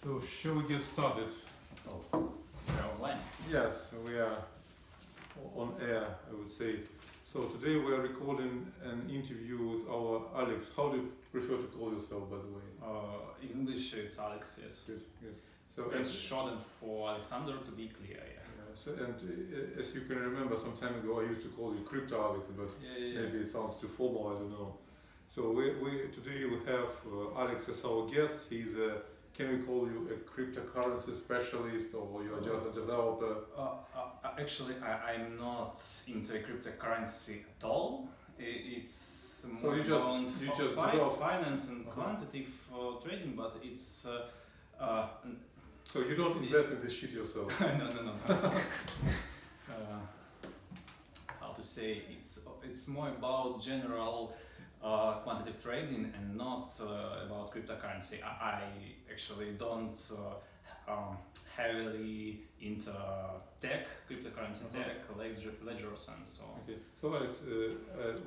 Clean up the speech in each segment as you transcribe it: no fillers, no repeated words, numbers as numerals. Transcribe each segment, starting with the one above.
So, shall we get started? Oh, we're online. Yes, we are on air, I would say. So, today we are recording an interview with our Alex. How do you prefer to call yourself, by the way? In English, it's Alex, yes. Good, good. So, It's shortened for Alexander, to be clear, yeah. so, as you can remember, some time ago I used to call you CryptoAlex, but Yeah. maybe it sounds too formal, I don't know. So, today we have Alex as our guest. He's a, can we call you a cryptocurrency specialist, or you're just a developer? Actually, I'm not into cryptocurrency at all. It's So more you just develop finance and quantitative trading, but it's So you don't invest in this shit yourself? no. How to say, it's more about general quantitative trading and not about cryptocurrency. I actually don't heavily into tech, cryptocurrency tech, ledgers and so on. Okay, so Alex,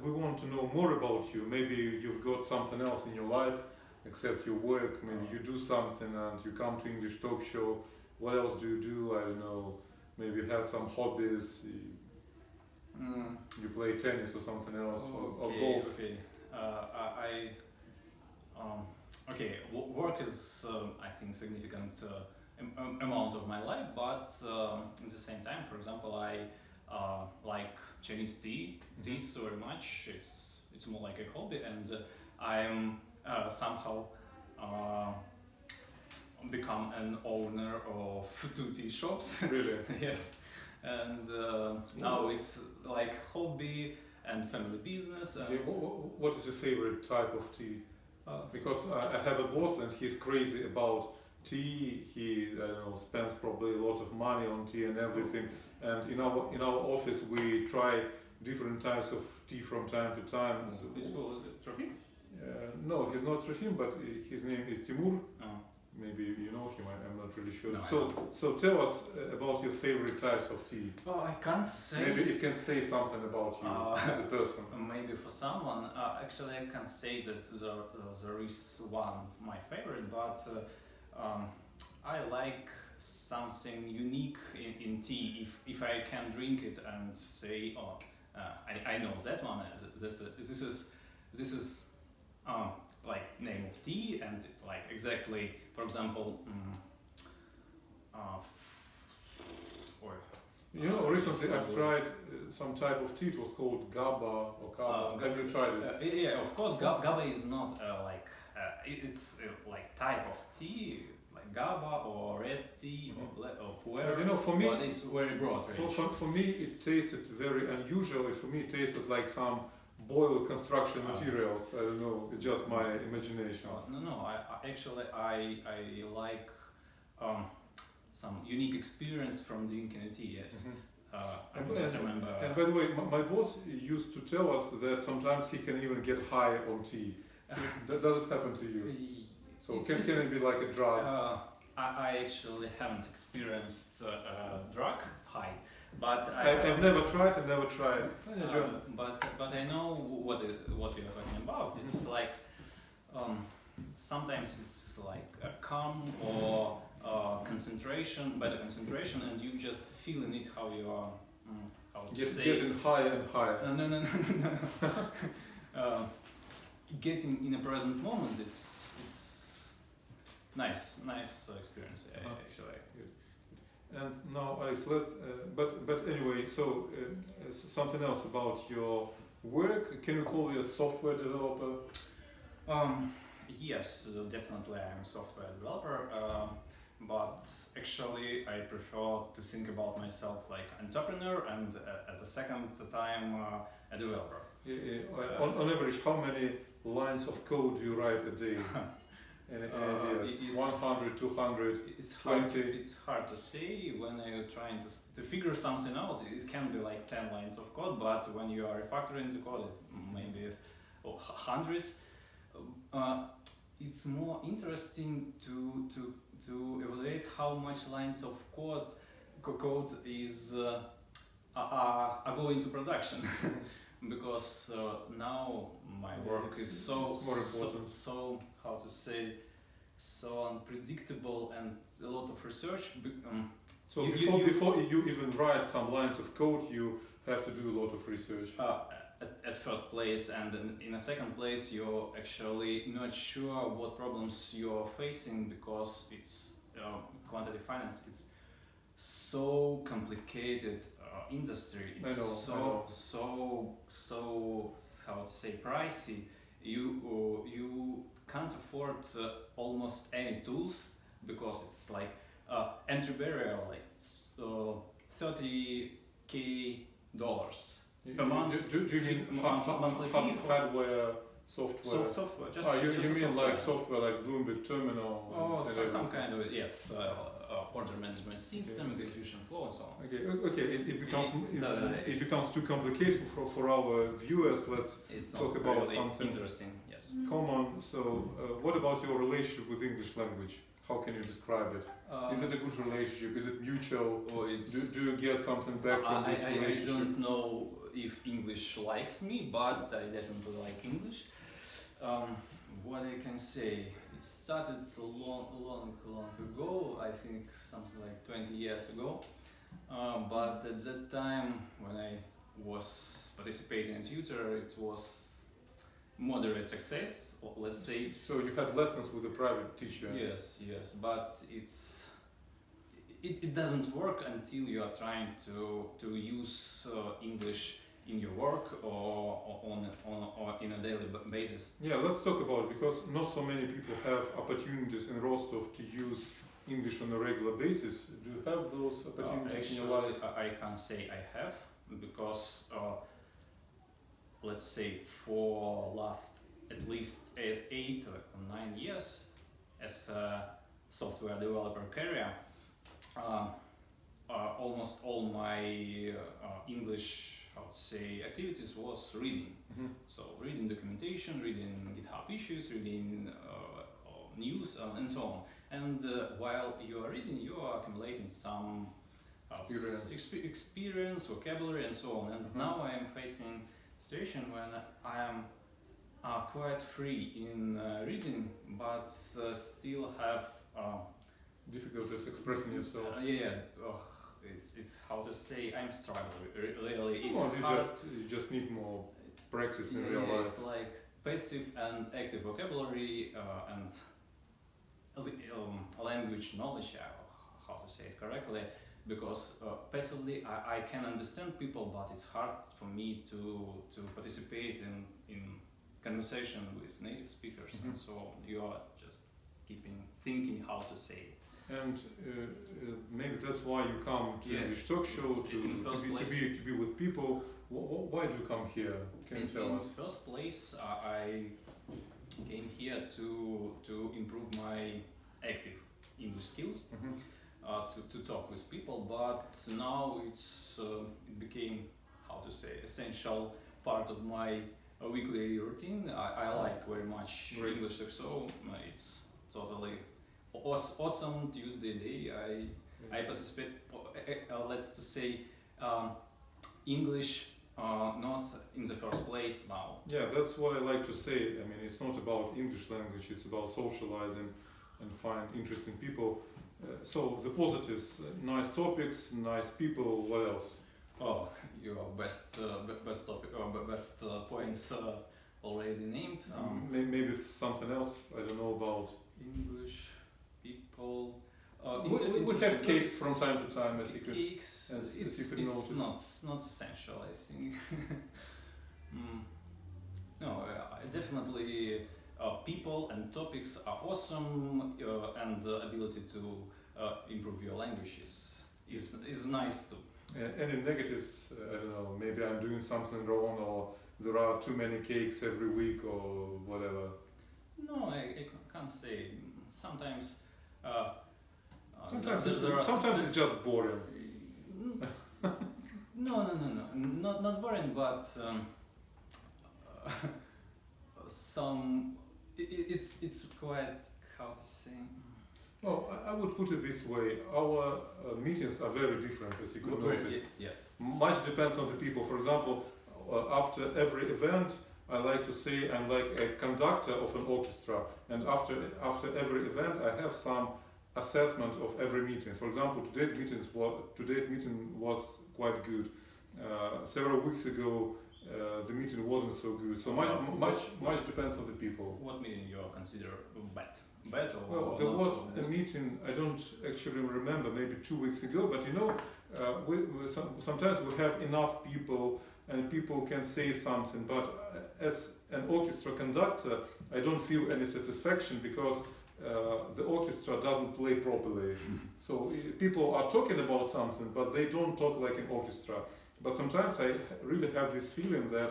we want to know more about you. Maybe you've got something else in your life except your work. Maybe you do something and you come to English talk show. What else do you do? I don't know. Maybe you have some hobbies. You play tennis or something else, or golf. Okay. Work is I think significant amount of my life, but at the same time, for example, I like Chinese tea so very much. It's more like a hobby, and I'm somehow become an owner of 2 tea shops. Really? Yes, and now it's like hobby and family business. And Okay, what is your favorite type of tea? Because I have a boss and he's crazy about tea. He spends probably a lot of money on tea and everything. And in our office we try different types of tea from time to time. It's called Trofim? No, he's not Trofim, but his name is Timur. Oh. Maybe you know him. I'm not really sure. No, So tell us about your favorite types of tea. Oh, I can't say. Maybe it can say something about you as a person. Maybe for someone, actually I can't say that there is one of my favorite, but I like something unique in tea. If I can drink it and say, I know that one. This is like name of tea and like exactly, for example. Recently I've tried some type of tea. It was called GABA or Kaba. Have you tried it? Yeah, of course. GABA is not it's like type of tea, like GABA or red tea or black or puer. But for me, but it's very broad range. For me, it tasted very unusual. For me, it tasted like some boiled construction materials. I don't know. It's just my imagination. No. I like some unique experience from drinking a tea. Yes. I just remember. And by the way, my boss used to tell us that sometimes he can even get high on tea. Does it happen to you? So can it be like a drug? I actually haven't experienced drug high, but I've never tried. but I know what you're talking about. It's like sometimes it's like a calm or better concentration, and you just feeling it how you are. Getting higher and higher. No. Getting in a present moment, it's nice experience actually. Good. And now, Alex, let's. But anyway, so something else about your work. Can you call you a software developer? Yes, definitely I'm a software developer. But actually, I prefer to think about myself like entrepreneur and at the second time a developer. On average, how many lines of code do you write a day? Any ideas? 100, 200, it's 20? It's hard to say. When you're trying to figure something out, it can be like 10 lines of code, but when you are refactoring the code, maybe it's hundreds. It's more interesting to evaluate how much lines of code is are going to production. Because now my work is so more important. so how to say so unpredictable and a lot of research. So You- before you- before you even write some lines of code, you have to do a lot of research. At first place, and in a second place, you're actually not sure what problems you're facing because it's quantity finance. It's so complicated industry. It's I know. so how to say pricey. You can't afford almost any tools because it's like entry barrier like $30K per month. Do you mean monthly fee for hardware, software? software. Just You just mean software. like software like Bloomberg Terminal? Oh, and some everything? kind of yes, order management system, execution flow, and so on. Okay. It becomes The- it becomes too complicated for our viewers. Let's It's talk not about really something interesting. Yes. common. So, what about your relationship with English language? How can you describe it? Is it a good relationship? Is it mutual? Oh, it's. Do you get something back from this I relationship? don't know if English likes me, but I definitely like English. What I can say, it started long ago. I think something like 20 years ago. But at that time, when I was participating in tutor, it was moderate success. Let's say. So you had lessons with a private teacher. Yes, but it doesn't work until you are trying to use English in your work or in a daily basis. Yeah, let's talk about it because not so many people have opportunities in Rostov to use English on a regular basis. Do you have those opportunities in your life? I can't say I have because let's say for last at least 8 or 9 years as a software developer career, almost all my English, how to say, activities was reading. Mhm. So reading documentation, reading GitHub issues, reading news, and so on. And while you are reading, you are accumulating some experience, vocabulary, and so on. And now I am facing a situation when I am quite free in reading, but still have Difficulties expressing yourself. it's how to say, I'm struggling. Really, it's Well, hard. you just need more practice in real life. It's like passive and active vocabulary and language knowledge. How to say it correctly? Because passively, I can understand people, but it's hard for me to participate in conversation with native speakers, and so you are just thinking how to say it. And maybe that's why you come to Yes, English talk show in to be with people. Why do you come here? Can you tell us? In first place, I came here to improve my active English skills, to talk with people. But now it became, how to say, essential part of my weekly routine. I like very much Great. English talk show. It's totally awesome Tuesday day. I participate. Let's to say English not in the first place now. Yeah, that's what I like to say. I mean, it's not about English language, it's about socializing and find interesting people. So the positives, nice topics, nice people, what else? Oh, your best topic or best points already named. Maybe something else I don't know about. English people. We have cakes from time to time, as you could. Cakes. as you It's could notice. not essential, I think. No, definitely people and topics are awesome, and the ability to improve your language is nice too. Any negatives? I don't know. Maybe I'm doing something wrong, or there are too many cakes every week, or whatever. No, I can't say. Sometimes. Sometimes there are sometimes it's just boring. No, not boring, but some. It's quite, how to say. Well, I would put it this way: our meetings are very different, as you could notice. Yes. Much depends on the people. For example, after every event, I like to say I'm like a conductor of an orchestra, and after every event, I have some assessment of every meeting. For example, today's meeting was quite good. Several weeks ago, the meeting wasn't so good. So much depends on the people. What meeting you consider bad? Bad or Well, there not was so a good? meeting, I don't actually remember, maybe 2 weeks ago, but you know, sometimes we have enough people and people can say something, but as an orchestra conductor, I don't feel any satisfaction because the orchestra doesn't play properly. So people are talking about something, but they don't talk like an orchestra. But sometimes I really have this feeling that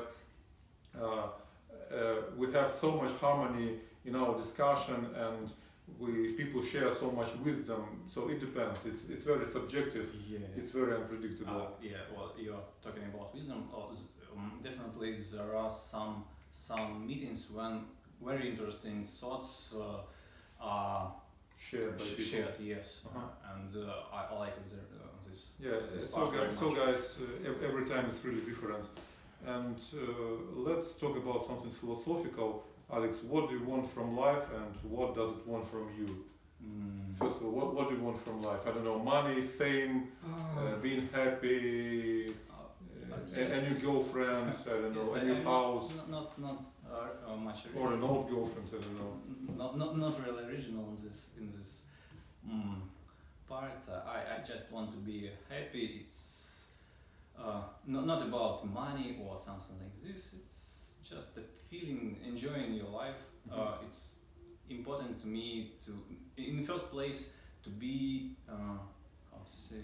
we have so much harmony in our discussion, and people share so much wisdom. So it depends. It's very subjective. Yeah. It's very unpredictable. Yeah, well, you're talking about wisdom. Definitely, there are some meetings when very interesting thoughts are Shared by people. shared. Yes, Uh-huh. and I like it there, this. Yeah. This So part very guys, every time it's really different. And let's talk about something philosophical. Alex, what do you want from life, and what does it want from you? First of all, what do you want from life? I don't know, money, fame, being happy, Yes. a new girlfriend, I don't know, Yes, a new house, Not much original. or an old girlfriend, I don't know. Not really original in this part. I just want to be happy. It's not about money or something like this. It's just a feeling, enjoying your life. It's important to me to, in the first place, to be how to say,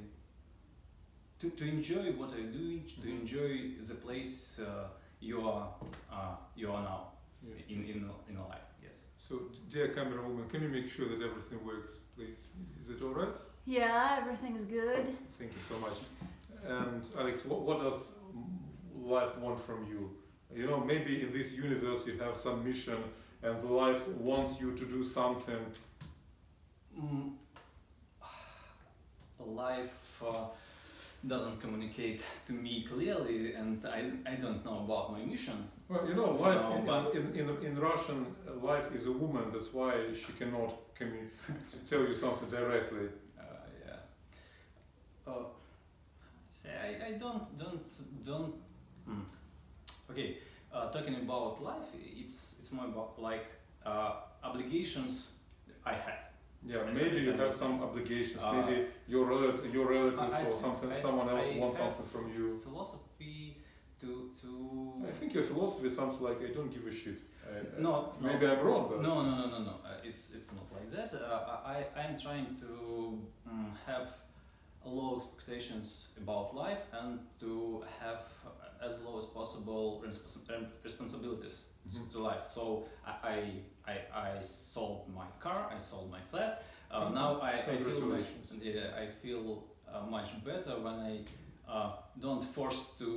to enjoy what I'm doing, to enjoy the place you are now Yeah. in life. Yes. So, dear camera woman, can you make sure that everything works, please? Is it alright? Yeah, everything's good. Thank you so much. And Alex, what does life want from you? You know, maybe in this universe you have some mission, and the life wants you to do something. Life doesn't communicate to me clearly, and I don't know about my mission. Well, you know, life No, but- in Russian, life is a woman. That's why she cannot tell you something directly. Yeah. Say I don't. Okay. Talking about life, it's more about like obligations I have. Yeah, Yes, maybe you yes, have yes. some obligations. Maybe your relatives I- or something. I- Someone else I wants have something from you. Philosophy to. I think your philosophy sounds like I don't give a shit. No, Maybe I'm wrong, but No. It's not like that. I'm trying to have low expectations about life and to have as low as possible responsibilities Mhm. to life. So I sold my car, I sold my flat. Now I feel Congratulations. I feel much better when I don't force to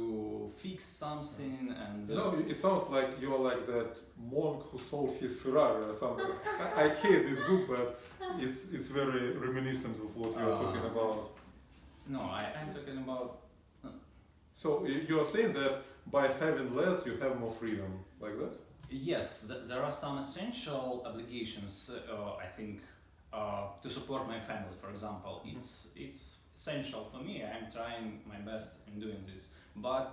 fix something and. You know, it sounds like you're like that monk who sold his Ferrari or something. I hate this book, but it's very reminiscent of what you're talking about. No, I'm talking about. So you're saying that by having less, you have more freedom, like that? Yes, there are some essential obligations. I think to support my family, for example, it's essential for me. I'm trying my best in doing this, but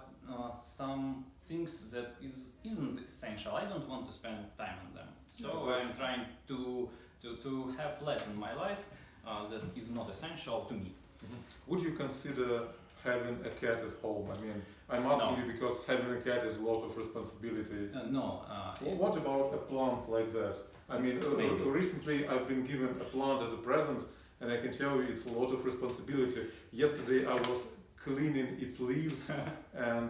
some things that isn't essential. I don't want to spend time on them. So I'm trying to have less in my life that is not essential to me. Would you consider having a cat at home? I mean, I'm asking No. you because having a cat is a lot of responsibility. No. What about a plant like that? I mean, Maybe. recently I've been given a plant as a present, and I can tell you it's a lot of responsibility. Yesterday I was cleaning its leaves and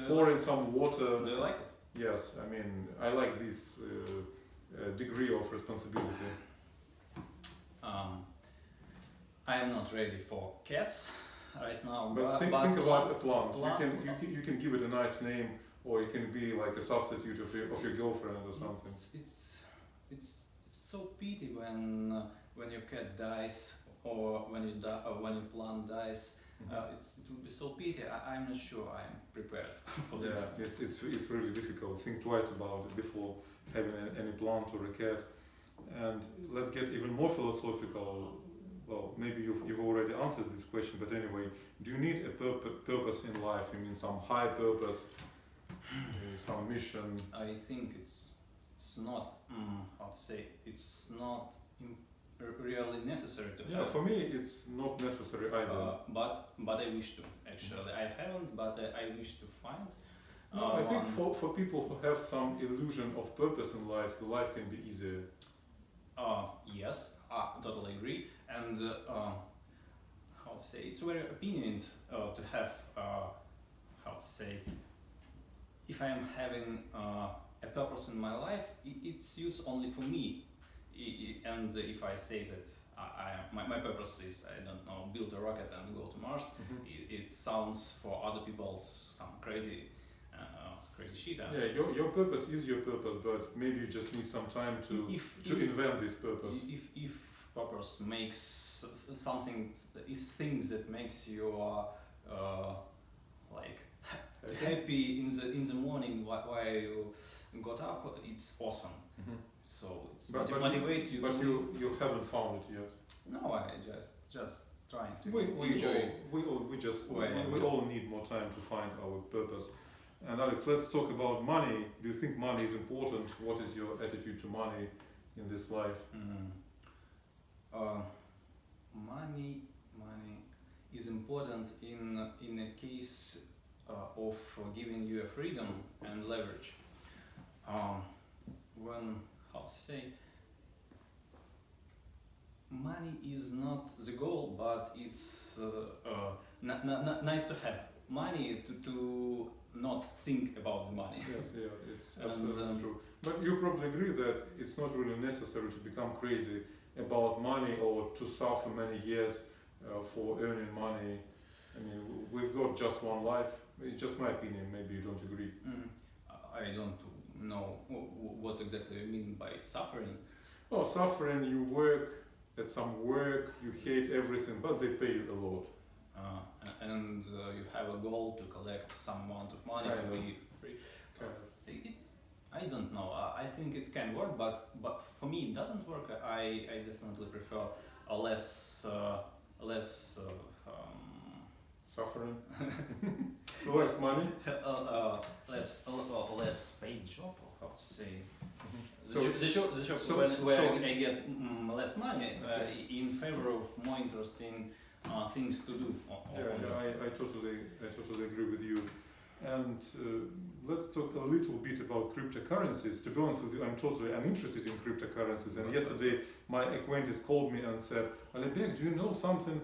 pouring some water. Do you like it? Yes, I mean, I like this degree of responsibility. I am not ready for cats right now. But think about a plant. You can give it a nice name, or it can be like a substitute of your girlfriend or something. It's so pity when your cat dies or when your plant dies. It would be so pity. I'm not sure I'm prepared for this. Yeah, it's really difficult. Think twice about it before having any plant or a cat. And let's get even more philosophical. Well, maybe you've already answered this question, but anyway, do you need a purpose in life? You mean some high purpose, some mission? I think it's not how to say, it's not really necessary to Yeah, have. for me, it's not necessary either. But I wish to actually. I haven't, but I wish to find. No, I think one. for people who have some illusion of purpose in life, the life can be easier. Yes, I totally agree. And how to say, it's very opinioned to have how to say, if I am having a purpose in my life, it's used only for me. And if I say that my purpose is, I don't know, build a rocket and go to Mars, it sounds for other people some crazy shit. Yeah, your purpose is your purpose, but maybe you just need some time to invent this purpose. If purpose makes something, is things that makes you like happy in the morning while you got up, it's awesome. So it's motivates you. But to you haven't found it yet. No, I just trying to We enjoy. we all need more time to find our purpose. And Alex, let's talk about money. Do you think money is important? What is your attitude to money in this life? Money is important in a case of giving you a freedom and leverage. When, how to say, money is not the goal, but it's nice to have money to not think about the money. Yes, yeah, it's And, absolutely true. But you probably agree that it's not really necessary to become crazy about money or to suffer many years for earning money. I mean, we've got just one life. It's just my opinion. Maybe you don't agree. I don't know what exactly you mean by suffering. Well, suffering, you work at some work, you hate everything, but they pay you a lot. And you have a goal to collect some amount of money Kind to of. be free. I don't know. I think it can work, but for me it doesn't work. I definitely prefer a less Suffering, less money. less paid job, or how to say. So- The job where I get less money in favor of more interesting things to do. I totally agree with you. And let's talk a little bit about cryptocurrencies. To be honest with you, I'm interested in cryptocurrencies. And yesterday, my acquaintance called me and said, "Alibek, do you know something?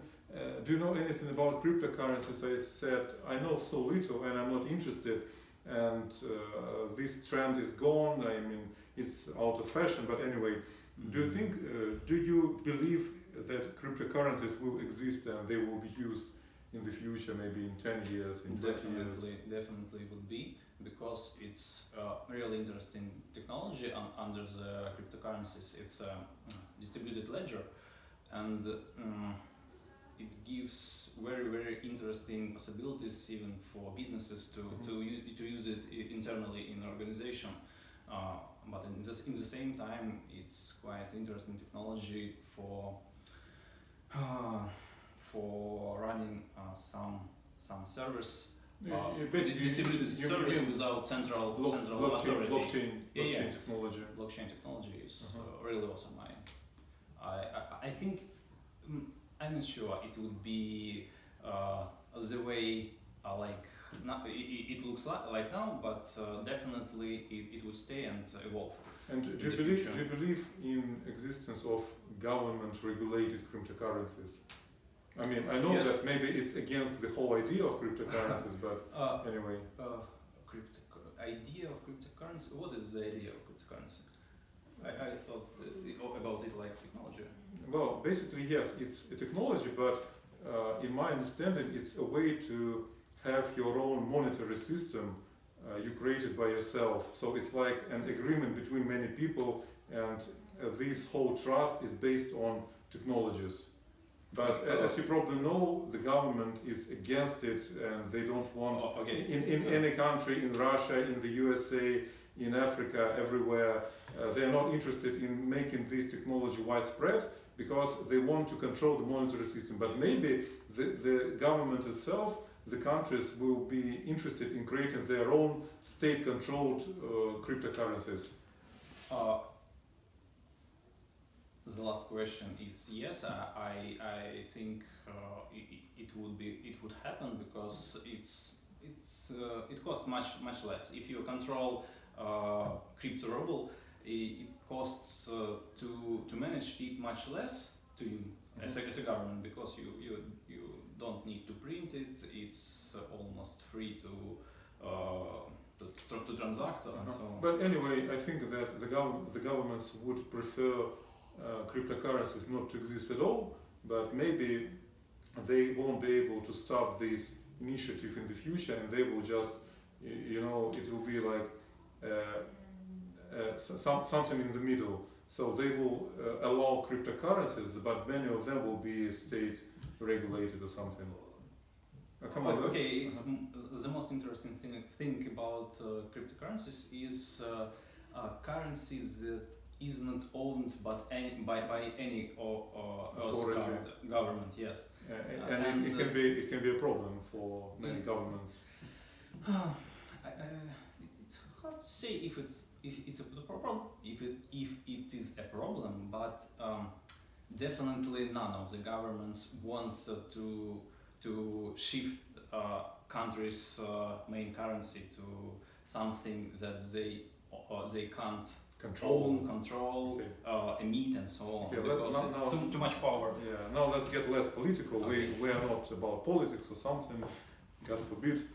Do you know anything about cryptocurrencies?" I said, "I know so little, and I'm not interested. And this trend is gone. I mean, it's out of fashion. But anyway, do you believe that cryptocurrencies will exist and they will be used in the future, maybe in 10 years, in 20 years?" Definitely would be, because it's really interesting technology under the cryptocurrencies. It's a distributed ledger, and it gives very interesting possibilities even for businesses to use it internally in an organization. But in the same time, it's quite interesting technology for running some service, distributed service without central authority. Blockchain technology. Blockchain technology is really awesome. I think I'm not sure it would be the way it looks like now, but definitely it will stay and evolve. And do you believe in existence of government-regulated cryptocurrencies? I mean, I know Yes. that maybe it's against the whole idea of cryptocurrencies, but anyway. Idea of cryptocurrency? What is the idea of cryptocurrency? I thought about it like technology. Well, basically, yes, it's a technology, but in my understanding, it's a way to have your own monetary system you created by yourself. So it's like an agreement between many people, and this whole trust is based on technologies. But as you probably know, the government is against it, and they don't want in any country, in Russia, in the USA, in Africa, everywhere. They are not interested in making this technology widespread because they want to control the monetary system. But maybe the government itself, the countries, will be interested in creating their own state-controlled cryptocurrencies. The last question is yes. I think it would happen because it costs much less if you control crypto ruble. It costs to manage it much less to you as a government because you don't need to print it. It's almost free to transact and so on. But anyway, I think that the governments would prefer cryptocurrencies not to exist at all, but maybe they won't be able to stop this initiative in the future, and they will just, it will be like something in the middle. So they will allow cryptocurrencies, but many of them will be state regulated or something. Come on. Okay, it's the most interesting thing about cryptocurrencies is currencies that is not owned but by any government. Yes, and it can be a problem for many governments. It's hard to say if it's a problem, if it is a problem, but definitely none of the governments want to shift country's main currency to something that they can't control, emit and so on, because it's too much power. Yeah, now let's get less political. Okay. We are not about politics or something, God forbid.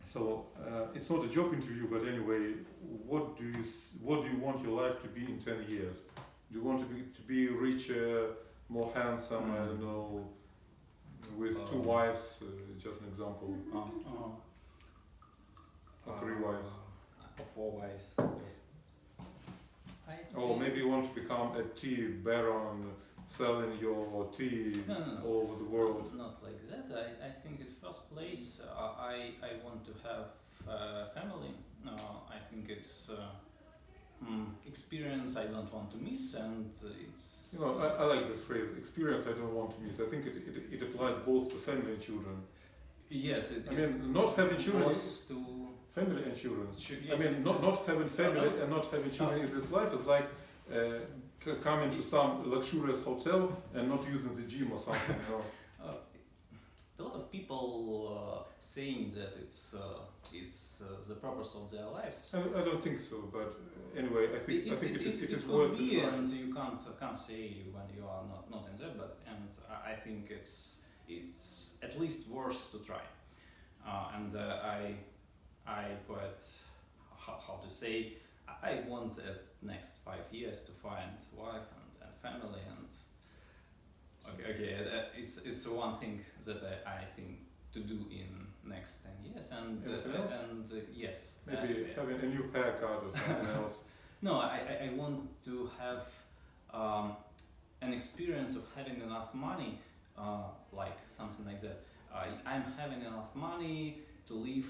So it's not a job interview, but anyway, what do you want your life to be in 10 years? Do you want to be richer, more handsome? I don't know, with 2 wives, just an example. Or 3 wives. Or 4 wives. Yes. Or maybe you want to become a tea baron, selling your tea all over the world. Not like that. I think in first place I want to have a family. I think it's experience I don't want to miss, and it's. I like this phrase, experience I don't want to miss. I think it applies both to family and children. Yes. Not having children. To family and children. Yes, not having family and not having children in this life is like coming to some luxurious hotel and not using the gym or something. A lot of people saying that it's the purpose of their lives. I don't think so, but anyway, I think it is could worth be, it. And you can't say when you are not in there, but I think it's at least worth to try. I quite how to say, I want the next 5 years to find wife and family, and it's one thing that I think to do in next 10 years, and yes, maybe having a new haircut or something else. No, I want to have an experience of having enough money, like something like that. I'm having enough money to live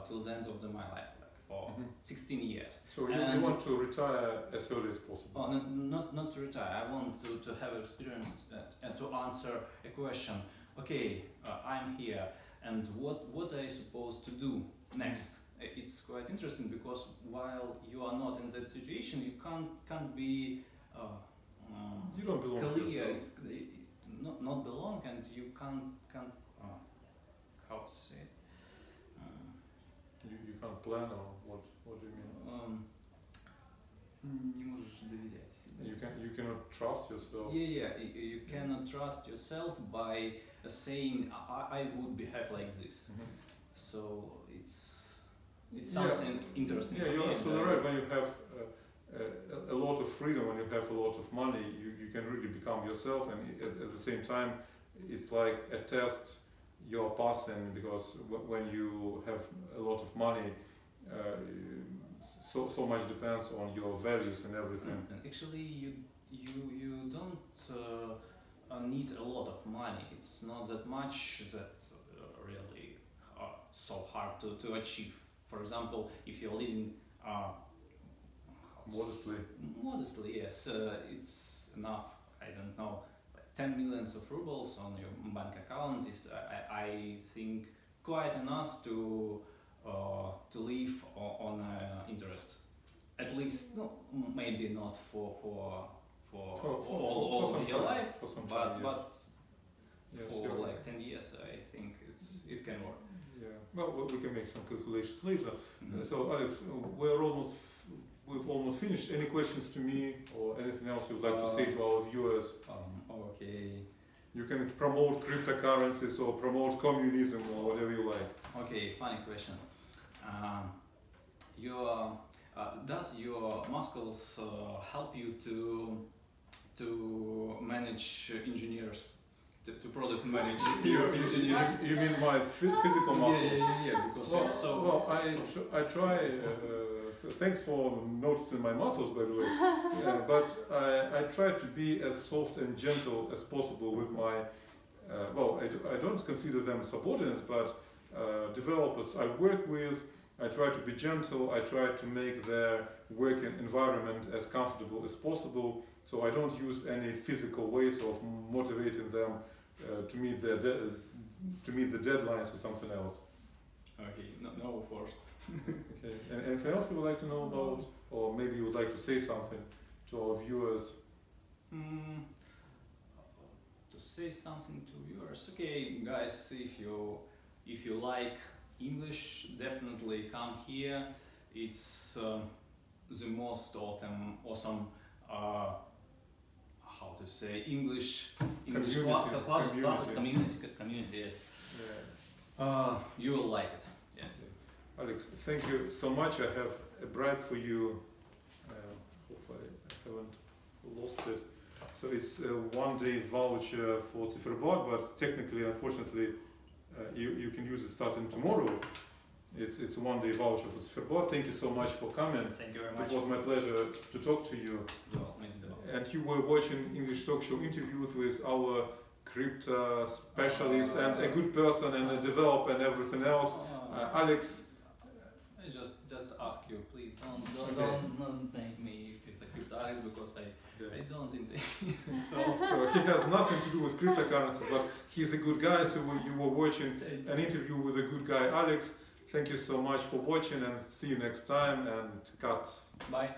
till the end of my life, like for 16 years. So you want to retire as early as possible? Oh, not to retire. I want to have experience and to answer a question. Okay, I'm here, and what are you supposed to do next? It's quite interesting because while you are not in that situation, you can't be. You don't belong to yourself. Not belong, and you can't. How to say it? You can't plan, or what do you mean? Не можешь доверять. You cannot trust yourself. Yeah. You cannot trust yourself by saying I would behave like this. So it's something interesting. Yeah, you're absolutely right. When you have a lot of freedom, when you have a lot of money, you can really become yourself, and at the same time, it's like a test you're passing, because when you have a lot of money, so much depends on your values and everything. And actually, you don't need a lot of money. It's not that much that really so hard to achieve. For example, if you're living Modestly. modestly, yes, it's enough. I don't know, like 10 millions of rubles on your bank account is, I think, quite enough to live on interest. At least, no, maybe not for all some of your time, life, for some but time, yes. Yes, for you're like 10 years, I think it can work. Yeah. Well, we can make some calculations later. Mhm. So, Alex, we've almost finished. Any questions to me or anything else you'd like to say to our viewers? Okay. You can promote cryptocurrencies or promote communism or whatever you like. Okay, funny question. Your does your muscles help you to manage engineers, to product manage your engineers? You mean my physical muscles? Yeah. Because Well, you're so. well, I try. Thanks for noticing my muscles, by the way. But I try to be as soft and gentle as possible with my. I don't consider them subordinates, but developers I work with. I try to be gentle. I try to make their working environment as comfortable as possible. So I don't use any physical ways of motivating them to meet the deadlines or something else. Okay, no force. Okay. And anything else you would like to know about, or maybe you would like to say something to our viewers? To say something to viewers. Okay, guys, if you like English, definitely come here. It's the most awesome how to say English classes community. Yes. Yeah. You will like it. Yes. Alex, thank you so much. I have a bribe for you. Hopefully I haven't lost it. So it's a one-day voucher for Crypto, but technically, unfortunately, you can use it starting tomorrow. It's a one-day voucher for Crypto. Thank you so much for coming. Thank you very much. It was my pleasure to talk to you. And you were watching English talk show interviews with our crypto specialist and a good person and a developer and everything else. Alex. I just ask you, please don't name me if it's a CryptoAlex, because I don't intend at all. So he has nothing to do with cryptocurrencies, but he's a good guy. So you were watching an interview with a good guy, Alex. Thank you so much for watching, and see you next time. And cut. Bye.